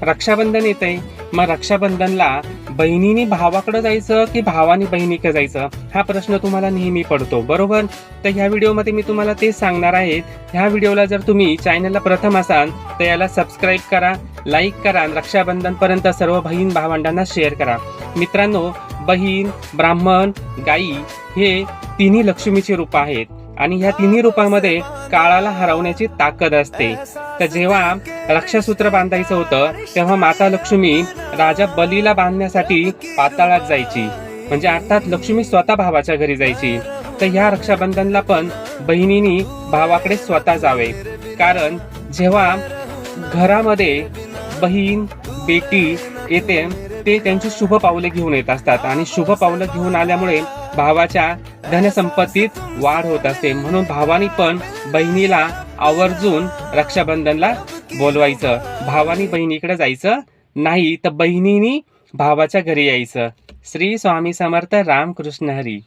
रक्षाबंधन येतंय, मग रक्षाबंधनला बहिणीने भावाकडे जायचं की भावाने बहिणीकडे जायचं, हा प्रश्न तुम्हाला नेहमी पडतो, बरोबर? तर ह्या व्हिडिओमध्ये मी तुम्हाला तेच सांगणार आहे. ह्या व्हिडिओला जर तुम्ही चॅनलला प्रथम असाल तर याला सबस्क्राईब करा, लाईक करा आणि रक्षाबंधनपर्यंत सर्व बहीण भावंडांना शेअर करा. मित्रांनो, बहीण, ब्राह्मण, गाई हे तिन्ही लक्ष्मीची रूप आहेत आणि ह्या तिन्ही रूपामध्ये काळाला हरवण्याची ताकद असते. तर जेव्हा रक्षासूत्र बांधायचं होतं तेव्हा माता लक्ष्मी राजा बलीला बांधण्यासाठी पाताळात जायची, म्हणजे अर्थात लक्ष्मी स्वतः भावाच्या घरी जायची. तर ह्या रक्षाबंधनला पण बहिणीनी भावाकडे स्वतः जावे, कारण जेव्हा घरामध्ये बहीण बेटी येते ते त्यांची शुभ पावले घेऊन येत असतात आणि शुभ पावलं घेऊन आल्यामुळे भावाच्या धनसंपत्तीत वाढ होत असते. म्हणून भावानी पण बहिणीला आवर्जून रक्षाबंधनला बोलवायचं. भावानी बहिणीकडे जायचं नाही, तर बहिणीनी भावाच्या घरी यायचं. श्री स्वामी समर्थ. रामकृष्ण हरी.